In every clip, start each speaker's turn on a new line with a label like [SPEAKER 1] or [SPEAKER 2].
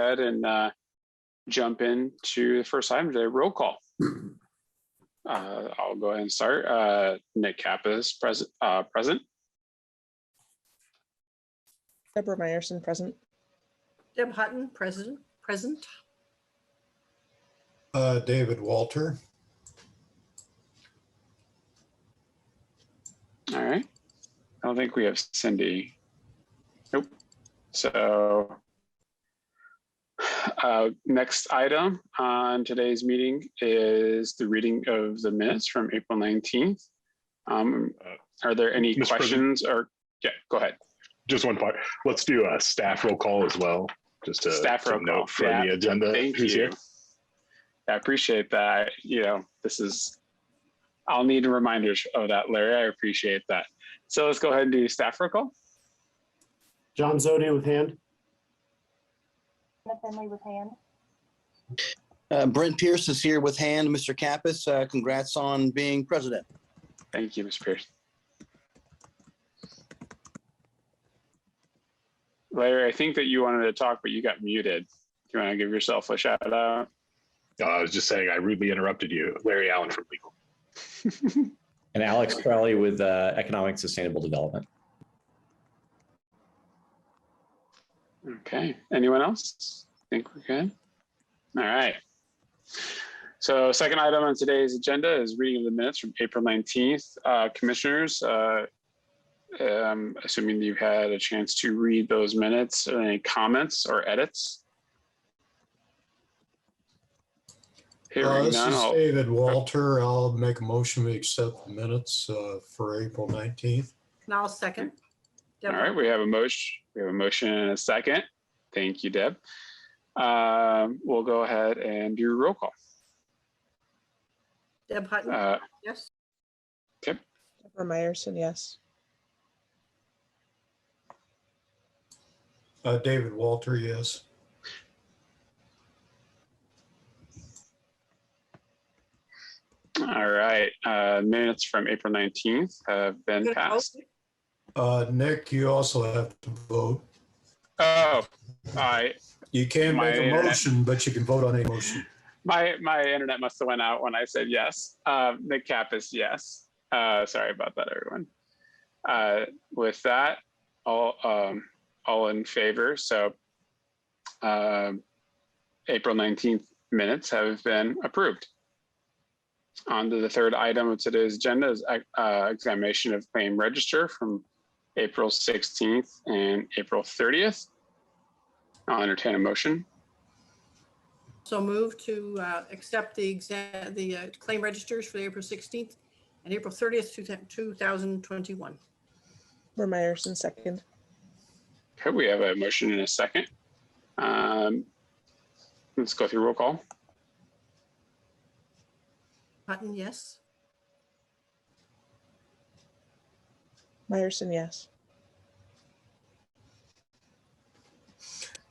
[SPEAKER 1] ahead and jump into the first item today, roll call. I'll go ahead and start. Nick Kappas, present.
[SPEAKER 2] Deborah Meyerson, present.
[SPEAKER 3] Deb Hutton, present.
[SPEAKER 4] David Walter.
[SPEAKER 1] All right. I don't think we have Cindy. Nope. So next item on today's meeting is the reading of the minutes from April 19th. Are there any
[SPEAKER 5] Mr.
[SPEAKER 1] questions or, yeah, go ahead.
[SPEAKER 5] Just one part. Let's do a staff roll call as well, just to
[SPEAKER 1] Staff roll call.
[SPEAKER 5] note for
[SPEAKER 1] Yeah,
[SPEAKER 5] the agenda.
[SPEAKER 1] Thank
[SPEAKER 5] Who's
[SPEAKER 1] you.
[SPEAKER 5] here?
[SPEAKER 1] I appreciate that. You know, I'll need reminders of that, Larry. I appreciate that. So let's go ahead and do staff roll call.
[SPEAKER 6] John Zodi with hand.
[SPEAKER 7] Finley with hand.
[SPEAKER 8] Brent Pierce is here with hand. Mr. Kappas, congrats on being president.
[SPEAKER 1] Thank you, Mr. Pierce. Larry, I think that you wanted to talk, but you got muted. Do you want to give yourself a shout out?
[SPEAKER 5] I was just saying I rudely interrupted you. Larry Allen from Legal.
[SPEAKER 9] And Alex Crowley with Economic Sustainable Development.
[SPEAKER 1] Okay, anyone else? Think we're good? All right. So second item on today's agenda is reading of the minutes from April 19th. Commissioners, assuming you've had a chance to read those minutes, any comments or edits? Hearing
[SPEAKER 4] This
[SPEAKER 1] none,
[SPEAKER 4] is
[SPEAKER 1] I'll-
[SPEAKER 4] David Walter. I'll make a motion to accept the minutes for April 19th.
[SPEAKER 3] And I'll second.
[SPEAKER 1] All
[SPEAKER 3] Deb
[SPEAKER 1] right, we have a motion. We have a motion and a second. Thank you, Deb. We'll go ahead and do roll call.
[SPEAKER 3] Deb Hutton, yes.
[SPEAKER 1] Okay.
[SPEAKER 2] Deborah Meyerson, yes.
[SPEAKER 4] David Walter, yes.
[SPEAKER 1] All right. Minutes from April 19th have been
[SPEAKER 3] Good vote.
[SPEAKER 1] passed.
[SPEAKER 4] Nick, you also have to vote.
[SPEAKER 1] Oh,
[SPEAKER 4] You can't
[SPEAKER 1] My
[SPEAKER 4] make a
[SPEAKER 1] internet-
[SPEAKER 4] motion, but you can vote on a motion.
[SPEAKER 1] my internet must have went out when I said yes. Nick Kappas, yes. Sorry about that, everyone. With that, all in favor. So April 19th minutes have been approved. On to the third item of today's agenda is examination of claim register from April 16th and April 30th. I'll entertain a motion.
[SPEAKER 3] So move to accept the claim registers for April 16th and April 30th, 2021.
[SPEAKER 2] Deborah Meyerson, second.
[SPEAKER 1] Okay, we have a motion and a second. Let's go through roll call.
[SPEAKER 3] Hutton, yes.
[SPEAKER 2] Meyerson, yes.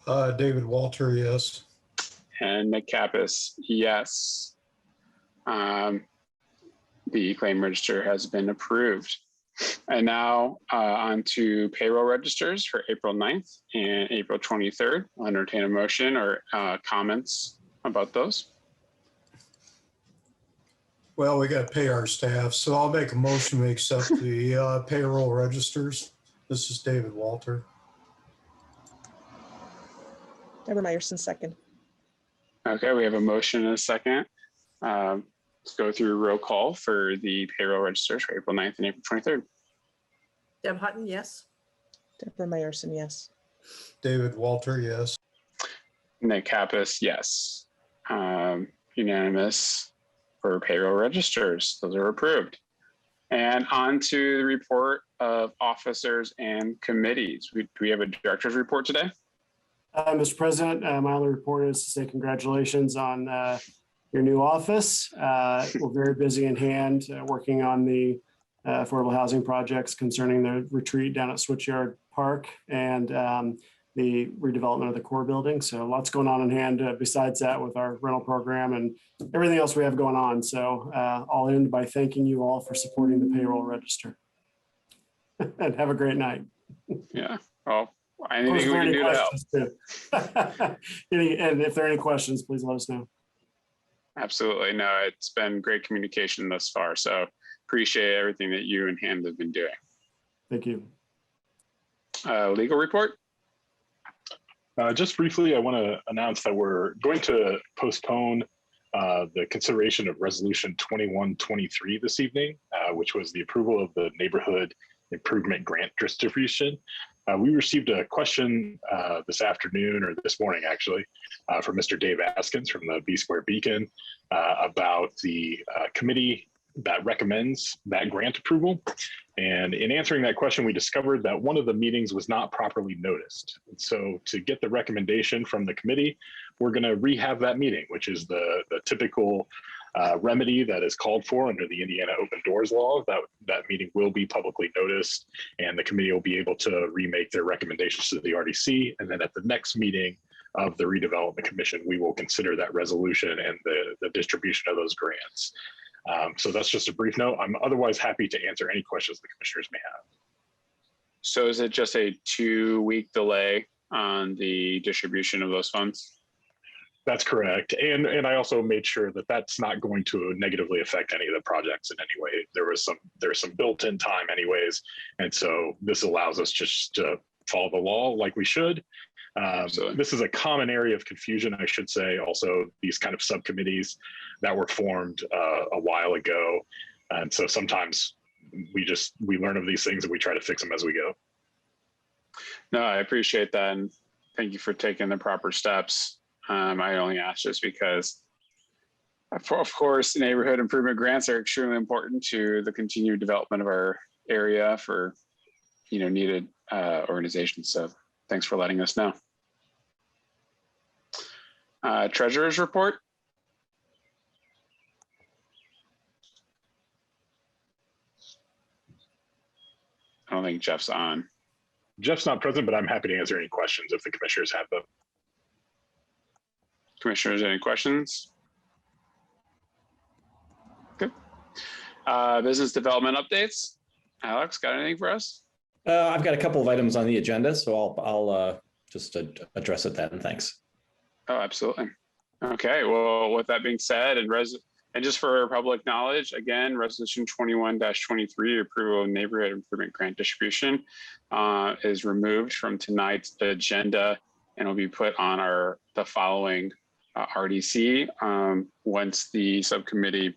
[SPEAKER 4] David Walter, yes.
[SPEAKER 1] And Nick Kappas, yes. The claim register has been approved. And now on to payroll registers for April 9th and April 23rd. I'll entertain a motion or comments about those.
[SPEAKER 4] Well, we got to pay our staff, so I'll make a motion to accept the payroll registers. This is David Walter.
[SPEAKER 2] Deborah Meyerson, second.
[SPEAKER 1] Okay, we have a motion and a second. Let's go through roll call for the payroll registers for April 9th and April 23rd.
[SPEAKER 3] Deb Hutton, yes.
[SPEAKER 2] Deborah Meyerson, yes.
[SPEAKER 4] David Walter, yes.
[SPEAKER 1] Nick Kappas, yes. Unanimous for payroll registers. Those are approved. And on to the report of officers and committees. Do we have a director's report today?
[SPEAKER 6] Mr. President, my only report is to say congratulations on your new office. We're very busy in hand working on the affordable housing projects concerning the retreat down at Switchyard Park and the redevelopment of the core building. So lots going on in hand besides that with our rental program and everything else we have going on. So I'll end by thanking you all for supporting the payroll register. And have a great night.
[SPEAKER 1] Yeah, well, Anything we can do to help.
[SPEAKER 6] And if there are any questions, please let us know.
[SPEAKER 1] Absolutely. No, it's been great communication thus far. So appreciate everything that you and Ham have been doing.
[SPEAKER 6] Thank you.
[SPEAKER 1] Legal report?
[SPEAKER 5] Just briefly, I want to announce that we're going to postpone the consideration of resolution 2123 this evening, which was the approval of the neighborhood improvement grant distribution. We received a question this afternoon, or this morning actually, from Mr. Dave Askins from the B Square Beacon about the committee that recommends that grant approval. And in answering that question, we discovered that one of the meetings was not properly noticed. And so to get the recommendation from the committee, we're going to rehab that meeting, which is the typical remedy that is called for under the Indiana Open Doors Law. That meeting will be publicly noticed, and the committee will be able to remake their recommendations to the RDC. And then at the next meeting of the Redevelopment Commission, we will consider that resolution and the distribution of those grants. So that's just a brief note. I'm otherwise happy to answer any questions the commissioners may have.
[SPEAKER 1] So is it just a 2-week delay on the distribution of those funds?
[SPEAKER 5] That's correct. And I also made sure that that's not going to negatively affect any of the projects in any way. There's some built-in time anyways. And so this allows us just to follow the law like we should. This is a common area of confusion, I should say. Also, these kind of subcommittees that were formed a while ago. And so sometimes we learn of these things and we try to fix them as we go.
[SPEAKER 1] No, I appreciate that. And thank you for taking the proper steps. I only asked just because, of course, neighborhood improvement grants are extremely important to the continued development of our area for, needed organizations. So thanks for letting us know. Treasurer's report. I don't think Jeff's on.
[SPEAKER 5] Jeff's not present, but I'm happy to answer any questions if the commissioners have them.
[SPEAKER 1] Commissioners, any questions? Good. Business development updates. Alex, got anything for us?
[SPEAKER 9] I've got a couple of items on the agenda, so I'll just address it then. Thanks.
[SPEAKER 1] Oh, absolutely. Okay. Well, with that being said, and just for public knowledge, again, resolution 21-23, approval of neighborhood improvement grant distribution, is removed from tonight's agenda and will be put on the following RDC once the subcommittee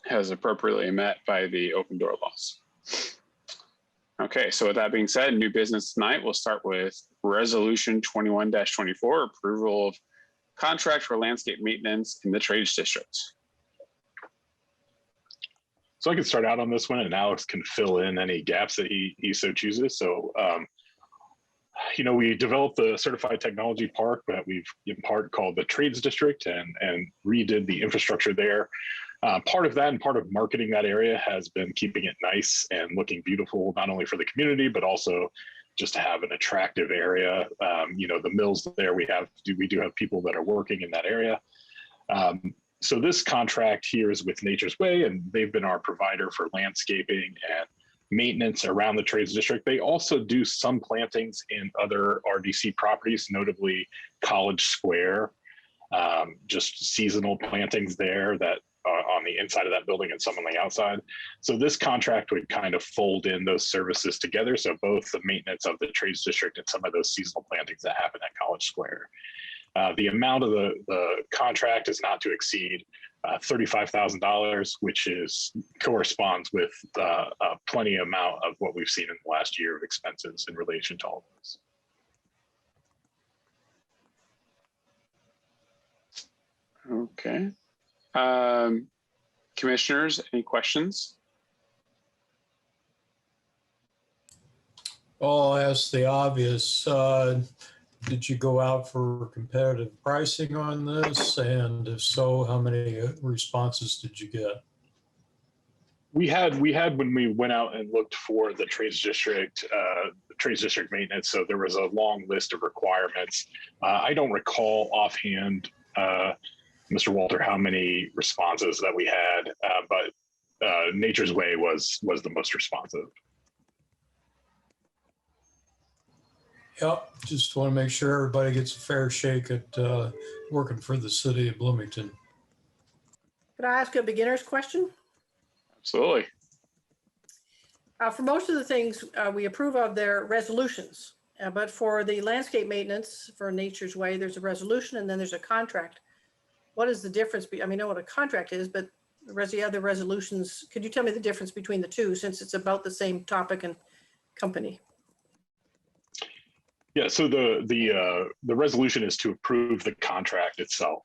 [SPEAKER 1] has appropriately met by the open door laws. Okay, so with that being said, new business tonight, we'll start with resolution 21-24, approval of contract for landscape maintenance in the Trades District.
[SPEAKER 5] So I can start out on this one and Alex can fill in any gaps that he so chooses. So, we developed the certified technology park that we've in part called the Trades District and redid the infrastructure there. Part of that and part of marketing that area has been keeping it nice and looking beautiful, not only for the community, but also just to have an attractive area. The mills there, we do have people that are working in that area. So this contract here is with Nature's Way, and they've been our provider for landscaping and maintenance around the Trades District. They also do some plantings in other RDC properties, notably College Square, just seasonal plantings there that are on the inside of that building and some on the outside. So this contract would kind of fold in those services together. So both the maintenance of the Trades District and some of those seasonal plantings that happen at College Square. The amount of the contract is not to exceed $35,000, which corresponds with plenty amount of what we've seen in the last year of expenses in relation to all of this.
[SPEAKER 1] Okay. Commissioners, any questions?
[SPEAKER 4] I'll ask the obvious. Did you go out for competitive pricing on this? And if so, how many responses did you get?
[SPEAKER 5] We had when we went out and looked for the Trades District maintenance. So there was a long list of requirements. I don't recall offhand, Mr. Walter, how many responses that we had, but Nature's Way was the most responsive.
[SPEAKER 4] Yep, just want to make sure everybody gets a fair shake at working for the city of Bloomington.
[SPEAKER 3] Could I ask a beginner's question?
[SPEAKER 1] Absolutely.
[SPEAKER 3] For most of the things, we approve of their resolutions. But for the landscape maintenance for Nature's Way, there's a resolution and then there's a contract. What is the difference? I mean, I know what a contract is, but the other resolutions, could you tell me the difference between the two since it's about the same topic and company?
[SPEAKER 5] Yeah, so the resolution is to approve the contract itself.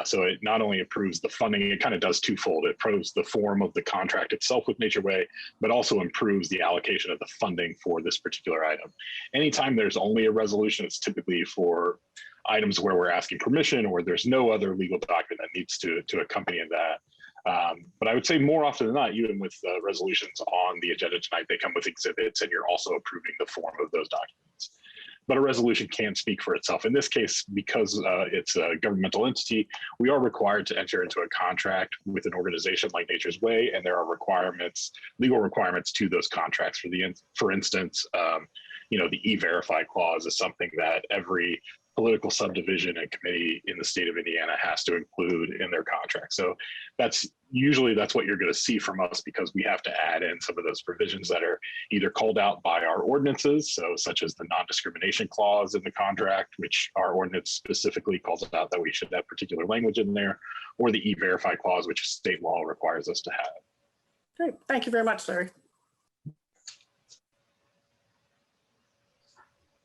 [SPEAKER 5] So it not only approves the funding, it kind of does twofold. It approves the form of the contract itself with Nature Way, but also improves the allocation of the funding for this particular item. Anytime there's only a resolution, it's typically for items where we're asking permission or there's no other legal document that needs to accompany that. But I would say more often than not, even with resolutions on the agenda tonight, they come with exhibits and you're also approving the form of those documents. But a resolution can speak for itself. In this case, because it's a governmental entity, we are required to enter into a contract with an organization like Nature's Way, and there are requirements, legal requirements to those contracts. For instance, the E-Verify clause is something that every political subdivision and committee in the state of Indiana has to include in their contract. So that's what you're going to see from us, because we have to add in some of those provisions that are either called out by our ordinances, so such as the non-discrimination clause in the contract, which our ordinance specifically calls out that we should have particular language in there, or the E-Verify clause, which state law requires us to have.
[SPEAKER 3] Great. Thank you very much, Larry.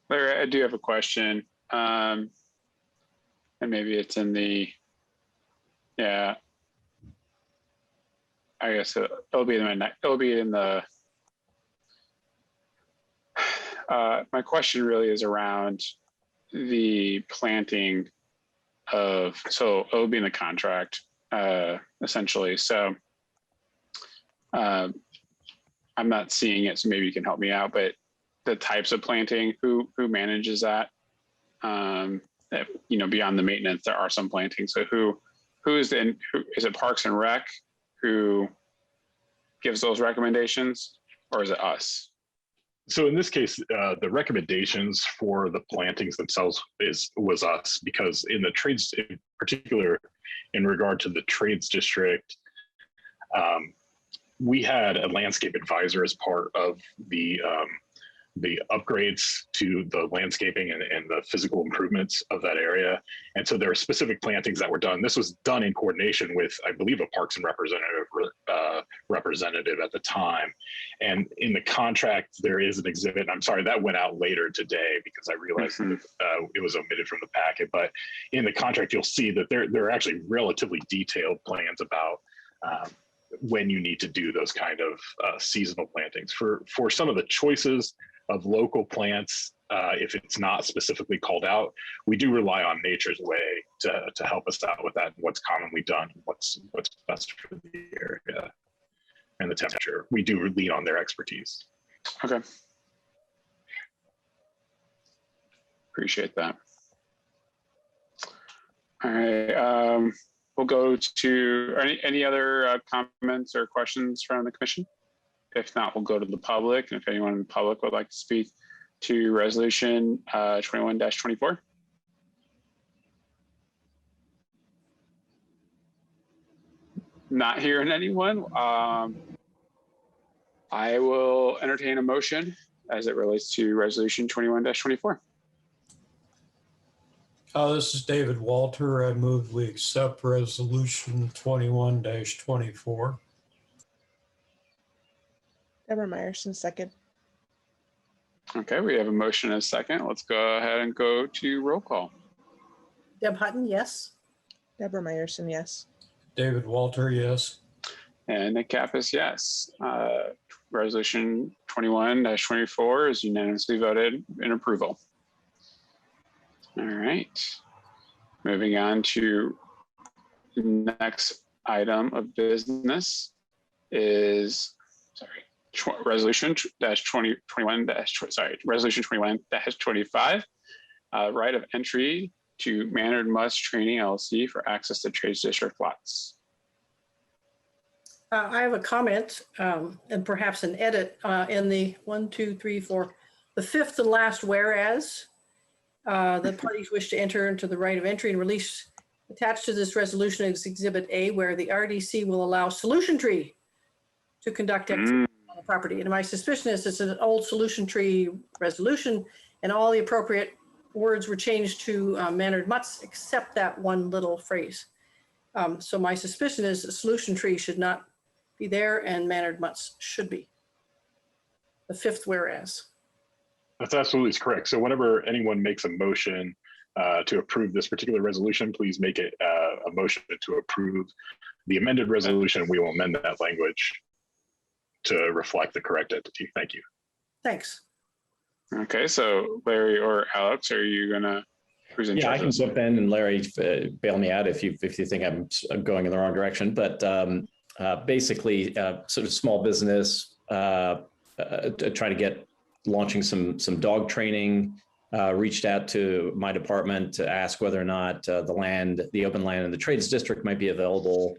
[SPEAKER 1] Larry, I do have a question. And maybe it's in the, yeah, I guess it'll be in the, my question really is around the planting of, so it'll be in the contract, essentially. So I'm not seeing it, so maybe you can help me out, but the types of planting, who manages that? Beyond the maintenance, there are some plantings. So who is it Parks and Rec who gives those recommendations, or is it us?
[SPEAKER 5] So in this case, the recommendations for the plantings themselves was us, because in the trades, in particular, in regard to the trades district, we had a landscape advisor as part of the upgrades to the landscaping and the physical improvements of that area. And so there are specific plantings that were done. This was done in coordination with, I believe, a Parks and representative at the time. And in the contract, there is an exhibit. And I'm sorry, that went out later today because I realized that it was omitted from the packet. But in the contract, you'll see that there are actually relatively detailed plans about when you need to do those kind of seasonal plantings. For some of the choices of local plants, if it's not specifically called out, we do rely on Nature's Way to help us out with that, and what's commonly done, what's best for the area and the temperature. We do lean on their expertise.
[SPEAKER 1] Okay. Appreciate that. All right. We'll go to any other comments or questions from the commission? If not, we'll go to the public. And if anyone in the public would like to speak to resolution 21-24. Not hearing anyone. I will entertain a motion as it relates to resolution 21-24.
[SPEAKER 4] This is David Walter. I move we accept resolution 21-24.
[SPEAKER 2] Deborah Meyerson, second.
[SPEAKER 1] Okay, we have a motion and a second. Let's go ahead and go to roll call.
[SPEAKER 3] Deb Hutton, yes.
[SPEAKER 2] Deborah Meyerson, yes.
[SPEAKER 4] David Walter, yes.
[SPEAKER 1] And Nick Kappas, yes. Resolution 21-24 is unanimously voted in approval. All right. Moving on to the next item of business is, resolution 21-25, right of entry to Maynard Musk Training LLC for access to Trades District lots.
[SPEAKER 3] I have a comment and perhaps an edit in the The fifth and last whereas, the parties wish to enter into the right of entry and release attached to this resolution is Exhibit A, where the RDC will allow Solution Tree to conduct activity on the property. And my suspicion is it's an old Solution Tree resolution, and all the appropriate words were changed to mannered mutts, except that one little phrase. So my suspicion is that Solution Tree should not be there and mannered mutts should be. The fifth whereas.
[SPEAKER 5] That's absolutely correct. So whenever anyone makes a motion to approve this particular resolution, please make it a motion to approve the amended resolution. We will amend that language to reflect the correct entity. Thank you.
[SPEAKER 3] Thanks.
[SPEAKER 1] Okay, so Larry or Alex, are you gonna present?
[SPEAKER 9] Yeah, I can jump in, and Larry, bail me out if you think I'm going in the wrong direction. But basically, sort of small business, try to get launching some dog training. Reached out to my department to ask whether or not the open land in the trades district might be available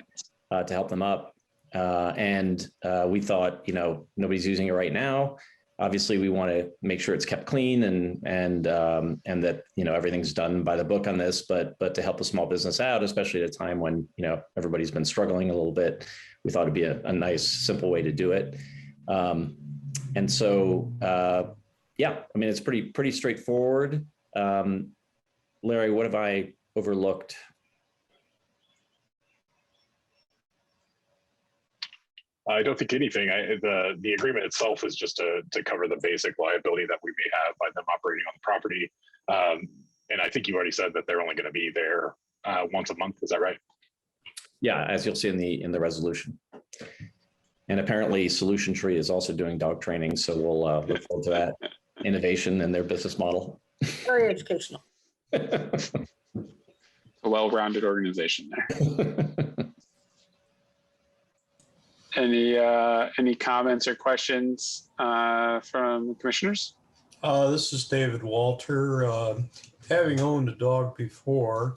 [SPEAKER 9] to help them up. And we thought, nobody's using it right now. Obviously, we want to make sure it's kept clean and that everything's done by the book on this. But to help a small business out, especially at a time when everybody's been struggling a little bit, we thought it'd be a nice, simple way to do it. And so, yeah, I mean, it's pretty straightforward. Larry, what have I overlooked?
[SPEAKER 5] I don't think anything. The agreement itself is just to cover the basic liability that we may have by them operating on the property. And I think you already said that they're only going to be there once a month. Is that right?
[SPEAKER 9] Yeah, as you'll see in the resolution. And apparently Solution Tree is also doing dog training. So we'll look forward to that innovation in their business model.
[SPEAKER 3] Very educational.
[SPEAKER 1] A well-rounded organization there. Any comments or questions from the commissioners?
[SPEAKER 4] This is David Walter. Having owned a dog before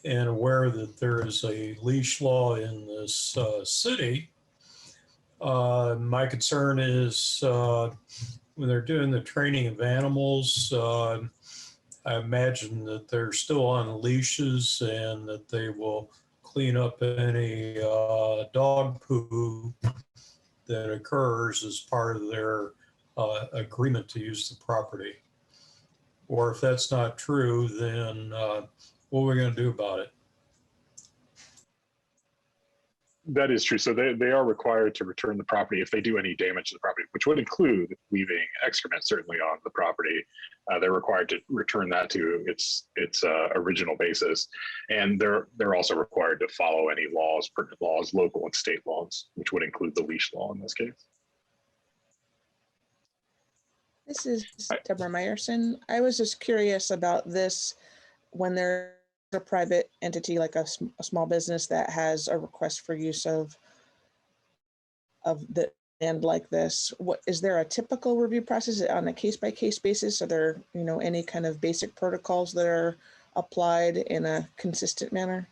[SPEAKER 4] and aware that there is a leash law in this city, my concern is when they're doing the training of animals, I imagine that they're still on leashes and that they will clean up any dog poo that occurs as part of their agreement to use the property. Or if that's not true, then what are we going to do about it?
[SPEAKER 5] That is true. So they are required to return the property if they do any damage to the property, which would include leaving excrement certainly on the property. They're required to return that to its original basis, and they're also required to follow any laws, pertinent laws, local and state laws, which would include the leash law in this case.
[SPEAKER 2] This is Deborah Meyerson. I was just curious about this when there's a private entity like a small business that has a request for use of the land like this. What is there a typical review process on a case-by-case basis? Are there any kind of basic protocols that are applied in a consistent manner?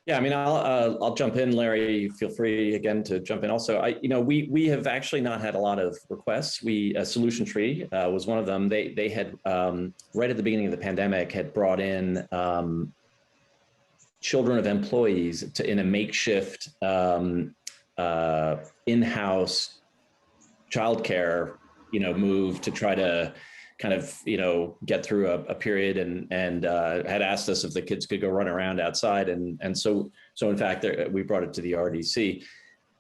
[SPEAKER 9] Yeah, I mean, I'll jump in, Larry. Feel free again to jump in. Also, we have actually not had a lot of requests. Solution Tree was one of them. They had right at the beginning of the pandemic had brought in children of employees in a makeshift in-house childcare, move to try to kind of, get through a period and had asked us if the kids could go run around outside. And so in fact, we brought it to the RDC.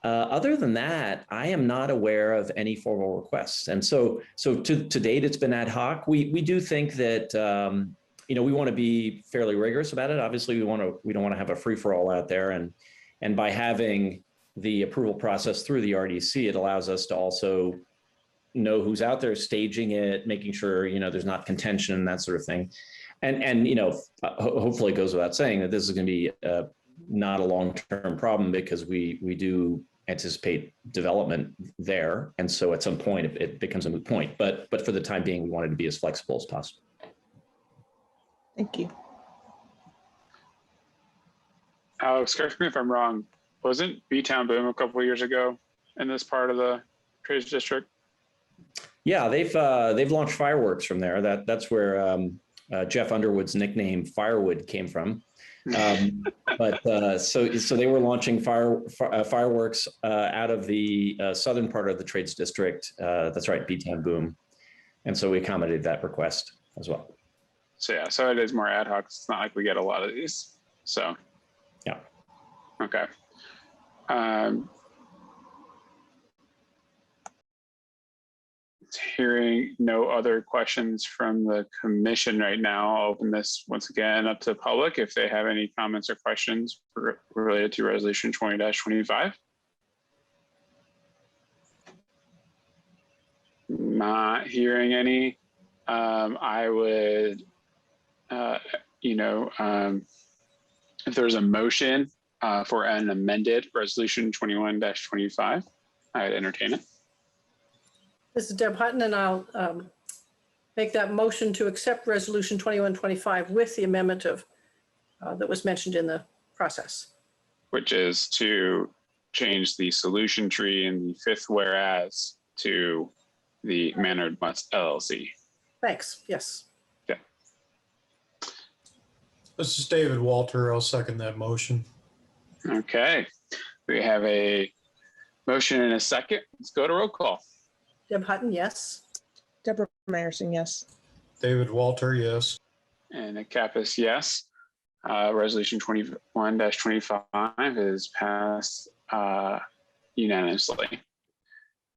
[SPEAKER 9] Other than that, I am not aware of any formal requests. And so to date, it's been ad hoc. We do think that, we want to be fairly rigorous about it. Obviously, we don't want to have a free for all out there. And by having the approval process through the RDC, it allows us to also know who's out there staging it, making sure, there's not contention and that sort of thing. And hopefully it goes without saying that this is going to be not a long-term problem because we do anticipate development there. And so at some point it becomes a moot point, but for the time being, we wanted to be as flexible as possible.
[SPEAKER 2] Thank you.
[SPEAKER 1] Alex, correct me if I'm wrong. Wasn't B-Town Boom a couple of years ago in this part of the trades district?
[SPEAKER 9] Yeah, they've launched fireworks from there. That's where Jeff Underwood's nickname Firewood came from. So they were launching fireworks out of the southern part of the Trades District. That's right, B-Town Boom. And so we accommodated that request as well.
[SPEAKER 1] So yeah, so it is more ad hoc. It's not like we get a lot of these. So
[SPEAKER 9] yeah.
[SPEAKER 1] Okay. Hearing no other questions from the commission right now, I'll open this once again up to the public if they have any comments or questions related to resolution 20-25. Not hearing any. I would, if there's a motion for an amended resolution 21-25, I'd entertain it.
[SPEAKER 3] This is Deb Hutton, and I'll make that motion to accept resolution 21-25 with the amendment of that was mentioned in the process.
[SPEAKER 1] Which is to change the solution tree in the fifth whereas to the Mannered Mutts LLC.
[SPEAKER 3] Thanks. Yes.
[SPEAKER 1] Yeah.
[SPEAKER 4] This is David Walter. I'll second that motion.
[SPEAKER 1] Okay. We have a motion and a second. Let's go to roll call.
[SPEAKER 3] Deb Hutton, yes.
[SPEAKER 2] Deborah Meyerson, yes.
[SPEAKER 4] David Walter, yes.
[SPEAKER 1] And Nick Kappas, yes. Resolution 21-25 is passed unanimously.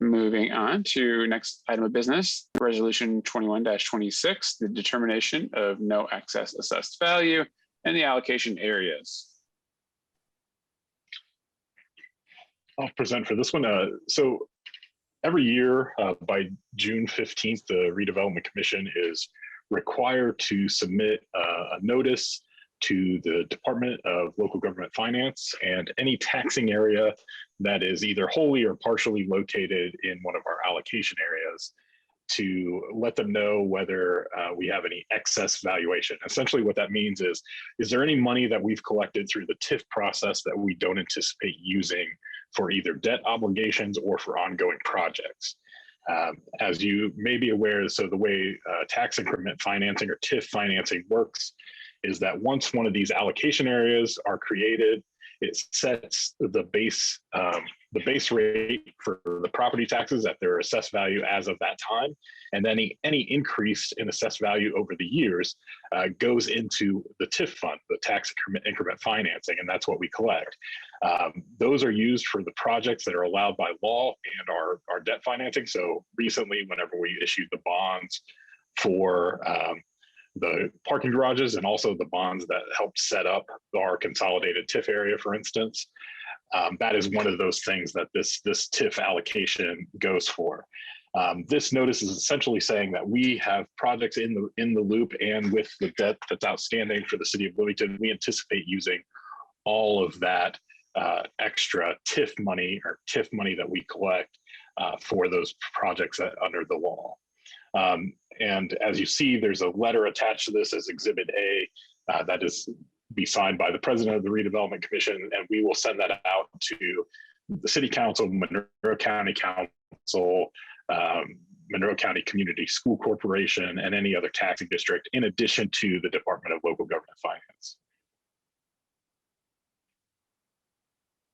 [SPEAKER 1] Moving on to next item of business, resolution 21-26, the determination of no excess assessed value and the allocation areas.
[SPEAKER 5] I'll present for this one. So every year by June 15th, the Redevelopment Commission is required to submit a notice to the Department of Local Government Finance and any taxing area that is either wholly or partially located in one of our allocation areas to let them know whether we have any excess valuation. Essentially what that means is there any money that we've collected through the TIF process that we don't anticipate using for either debt obligations or for ongoing projects? As you may be aware, so the way tax increment financing or TIF financing works is that once one of these allocation areas are created, it sets the base rate for the property taxes at their assessed value as of that time. And then any increase in assessed value over the years goes into the TIF fund, the tax increment financing, and that's what we collect. Those are used for the projects that are allowed by law and our debt financing. So recently, whenever we issued the bonds for the parking garages and also the bonds that helped set up our consolidated TIF area, for instance, that is one of those things that this TIF allocation goes for. This notice is essentially saying that we have projects in the loop and with the debt that's outstanding for the city of Bloomington, we anticipate using all of that extra TIF money or TIF money that we collect for those projects under the law. And as you see, there's a letter attached to this as Exhibit A that is be signed by the president of the Redevelopment Commission, and we will send that out to the City Council, Monroe County Council, Monroe County Community School Corporation, and any other taxing district, in addition to the Department of Local Government Finance.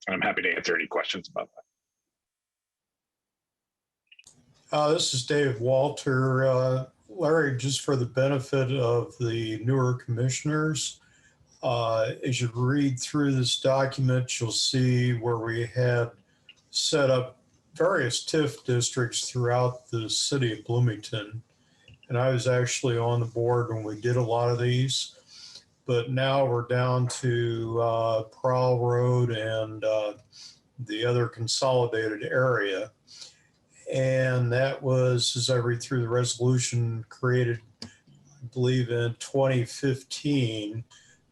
[SPEAKER 5] And I'm happy to answer any questions about that.
[SPEAKER 4] This is David Walter. Larry, just for the benefit of the newer commissioners, as you read through this document, you'll see where we had set up various TIF districts throughout the city of Bloomington. And I was actually on the board when we did a lot of these. But now we're down to Prowl Road and the other consolidated area. And that was, as I read through the resolution, created, I believe, in 2015.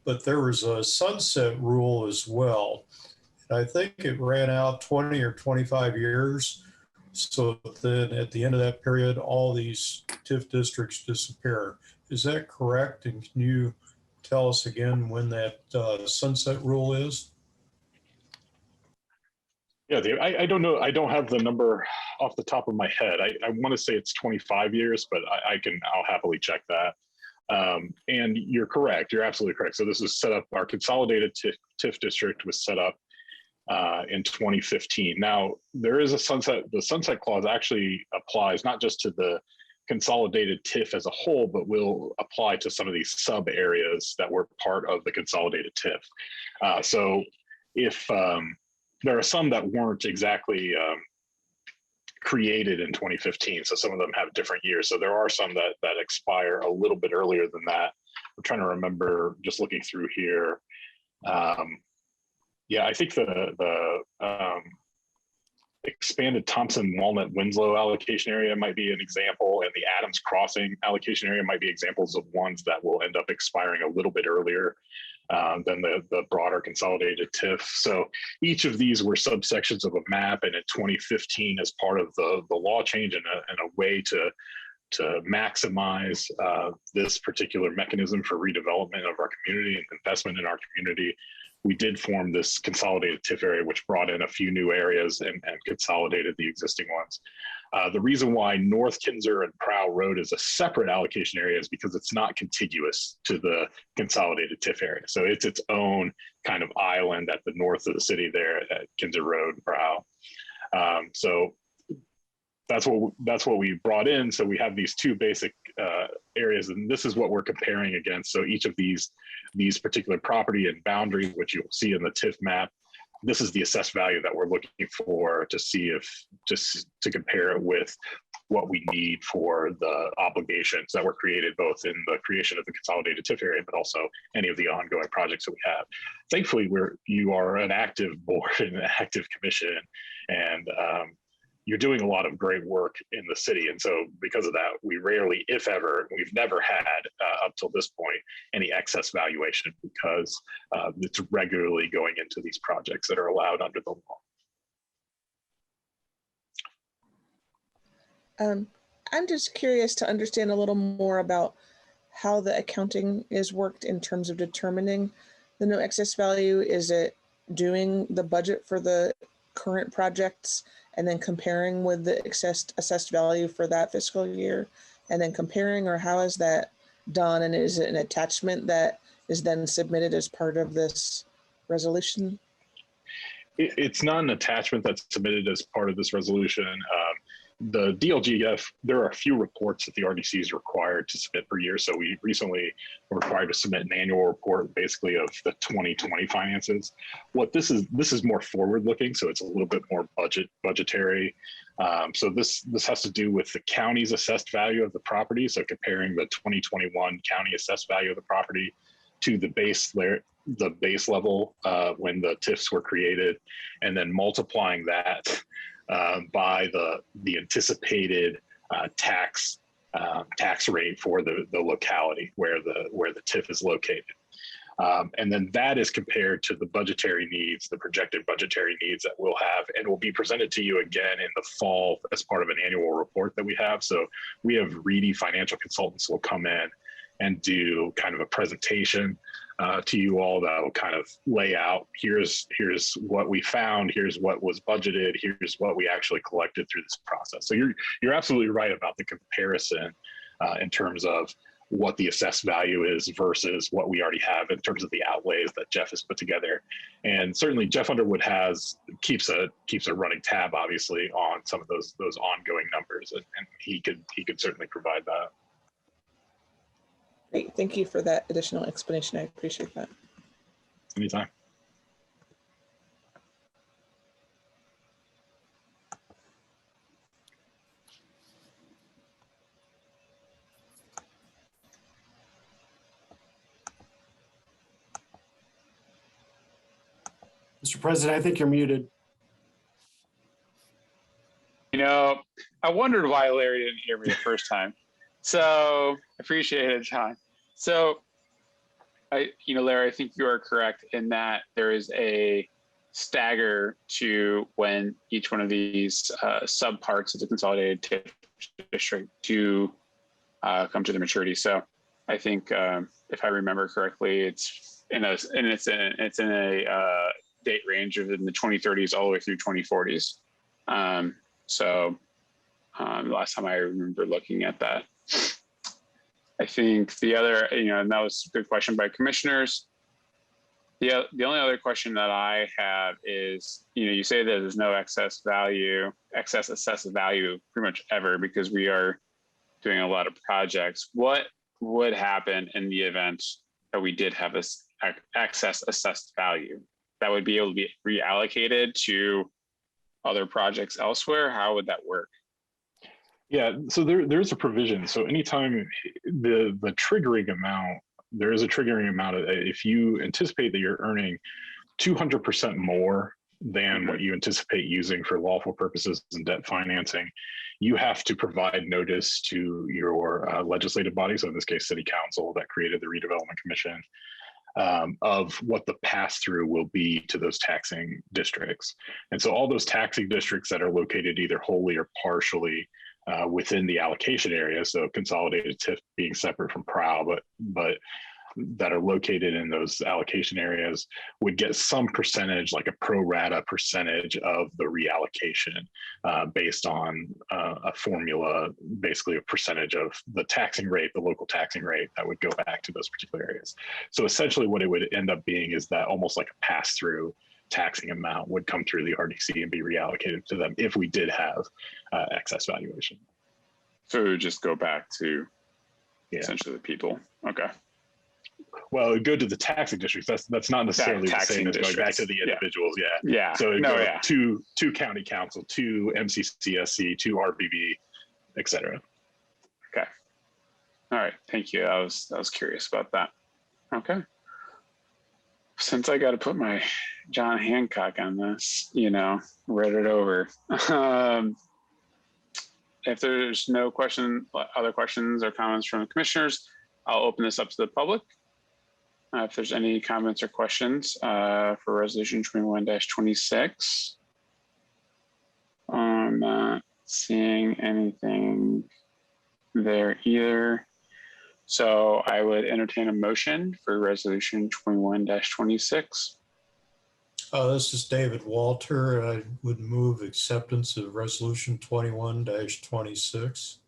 [SPEAKER 4] But there was a sunset rule as well. And I think it ran out 20 or 25 years. So then at the end of that period, all these TIF districts disappear. Is that correct? And can you tell us again when that sunset rule is?
[SPEAKER 5] Yeah, I don't know. I don't have the number off the top of my head. I want to say it's 25 years, but I'll happily check that. And you're correct. You're absolutely correct. So this was set up, our consolidated TIF district was set up in 2015. Now, there is the sunset clause actually applies not just to the consolidated TIF as a whole, but will apply to some of these sub areas that were part of the consolidated TIF. So if there are some that weren't exactly created in 2015, so some of them have different years. So there are some that expire a little bit earlier than that. I'm trying to remember, just looking through here. Yeah, I think the expanded Thompson Walnut Winslow allocation area might be an example, and the Adams Crossing allocation area might be examples of ones that will end up expiring a little bit earlier than the broader consolidated TIF. So each of these were subsections of a map, and in 2015, as part of the law change and a way to maximize this particular mechanism for redevelopment of our community and investment in our community, we did form this consolidated TIF area, which brought in a few new areas and consolidated the existing ones. The reason why North Kinzer and Prow Road is a separate allocation area is because it's not contiguous to the consolidated TIF area. So it's its own kind of island at the north of the city there at Kinzer Road and Prow. So that's what we brought in. So we have these two basic areas, and this is what we're comparing against. So each of these particular property and boundaries, which you'll see in the TIF map, this is the assessed value that we're looking for to see if, just to compare it with what we need for the obligations that were created both in the creation of the consolidated TIF area, but also any of the ongoing projects that we have. Thankfully, you are an active board and an active commission, and you're doing a lot of great work in the city. And so because of that, we rarely, if ever, we've never had up till this point, any excess valuation, because it's regularly going into these projects that are allowed under the law.
[SPEAKER 2] I'm just curious to understand a little more about how the accounting is worked in terms of determining the no excess value. Is it doing the budget for the current projects and then comparing with the assessed value for that fiscal year and then comparing, or how is that done? And is it an attachment that is then submitted as part of this resolution?
[SPEAKER 5] It's not an attachment that's submitted as part of this resolution. The DLGF, there are a few reports that the RDC is required to submit per year. So we recently were required to submit an annual report basically of the 2020 finances. What this is more forward looking. So it's a little bit more budgetary. So this has to do with the county's assessed value of the property. So comparing the 2021 county assessed value of the property to the base level when the TIFs were created, and then multiplying that by the anticipated tax rate for the locality where the TIF is located. And then that is compared to the budgetary needs, the projected budgetary needs that we'll have, and will be presented to you again in the fall as part of an annual report that we have. So we have Reedy financial consultants will come in and do kind of a presentation to you all that will kind of lay out, here's what we found, here's what was budgeted, here's what we actually collected through this process. So you're absolutely right about the comparison in terms of what the assessed value is versus what we already have in terms of the outlays that Jeff has put together. And certainly Jeff Underwood keeps a running tab, obviously, on some of those ongoing numbers, and he could certainly provide that.
[SPEAKER 2] Great, thank you for that additional explanation. I appreciate that.
[SPEAKER 5] Anytime.
[SPEAKER 6] Mr. President, I think you're muted.
[SPEAKER 1] You know, I wondered why Larry didn't hear me the first time. So appreciate it, John. So, Larry, I think you are correct in that there is a stagger to when each one of these subparts of the consolidated TIF district to come to the maturity. So, I think if I remember correctly, it's in a date range of in the 2030s all the way through 2040s. The last time I remember looking at that. I think the other, and that was a good question by commissioners. The only other question that I have is, you say that there's no excess assessed value pretty much ever because we are doing a lot of projects. What would happen in the event that we did have this excess assessed value that would be able to be reallocated to other projects elsewhere? How would that work?
[SPEAKER 5] Yeah, so there's a provision. So anytime the triggering amount, there is a triggering amount of, if you anticipate that you're earning 200% more than what you anticipate using for lawful purposes and debt financing, you have to provide notice to your legislative body, so in this case, City Council that created the Redevelopment Commission, of what the pass-through will be to those taxing districts. And so all those taxing districts that are located either wholly or partially within the allocation area, so consolidated TIF being separate from PROW, but that are located in those allocation areas would get some percentage, like a pro rata percentage of the reallocation based on a formula, basically a percentage of the taxing rate, the local taxing rate that would go back to those particular areas. So essentially what it would end up being is that almost like a pass-through taxing amount would come through the RDC and be reallocated to them if we did have excess valuation.
[SPEAKER 1] So it would just go back to essentially the people. Okay.
[SPEAKER 5] Well, it would go to the taxing districts. That's not necessarily the same as going back to the individuals.
[SPEAKER 1] Yeah.
[SPEAKER 5] So it go to county council, to MCCSC, to RBB, et cetera.
[SPEAKER 1] Okay. All right. Thank you. I was curious about that. Okay. Since I got to put my John Hancock on this, read it over. If there's no other questions or comments from the commissioners, I'll open this up to the public. If there's any comments or questions for Resolution 21-26. I'm not seeing anything there either. So I would entertain a motion for Resolution 21-26.
[SPEAKER 4] This is David Walter. I would move acceptance of Resolution 21-26.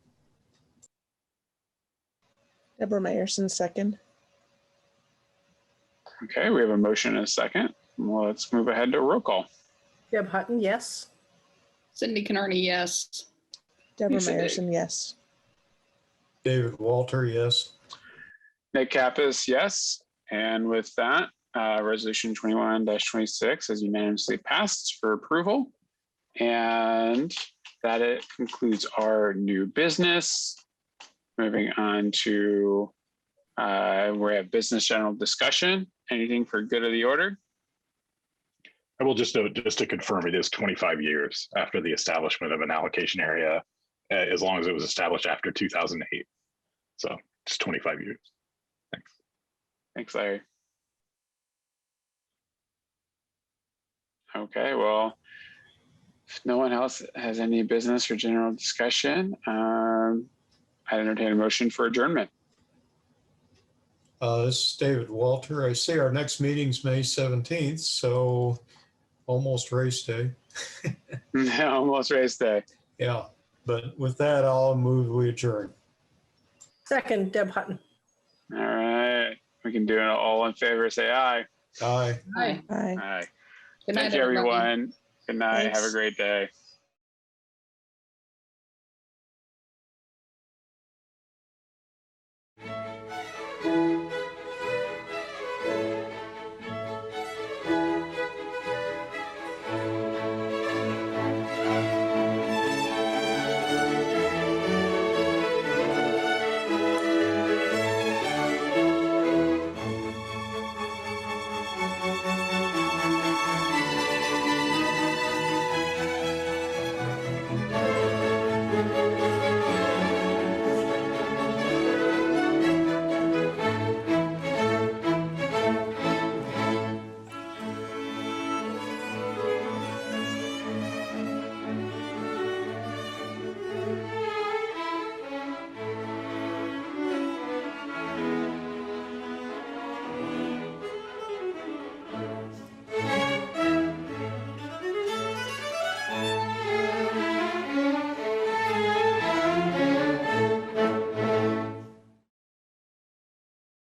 [SPEAKER 2] Deborah Meyerson, second.
[SPEAKER 1] Okay, we have a motion and a second. Well, let's move ahead to roll call.
[SPEAKER 3] Deb Hutton, yes.
[SPEAKER 7] Cindy Canarney, yes.
[SPEAKER 2] Deborah
[SPEAKER 1] Lisa Day.
[SPEAKER 2] Meyerson, yes.
[SPEAKER 4] David Walter, yes.
[SPEAKER 1] Nick Kappas, yes. And with that, Resolution 21-26 is unanimously passed for approval. And that it concludes our new business. Moving on to we have business general discussion. Anything for good of the order?
[SPEAKER 5] I will just note, just to confirm, it is 25 years after the establishment of an allocation area, as long as it was established after 2008. So it's 25 years. Thanks.
[SPEAKER 1] Thanks, Larry. Okay, well, if no one else has any business or general discussion, I entertain a motion for adjournment.
[SPEAKER 4] This is David Walter. I say our next meeting's May 17th, so almost race day.
[SPEAKER 1] Almost race day.
[SPEAKER 4] Yeah, but with that, I'll move we adjourn.
[SPEAKER 3] Second, Deb Hutton.
[SPEAKER 1] All right, we can do it all in favor. Say aye.
[SPEAKER 4] Aye.
[SPEAKER 7] Hi.
[SPEAKER 2] Aye.
[SPEAKER 1] Aye.
[SPEAKER 7] Good night,
[SPEAKER 1] Thank you,
[SPEAKER 7] everybody.
[SPEAKER 1] everyone. Good night.
[SPEAKER 2] Thanks.
[SPEAKER 1] Have a great day.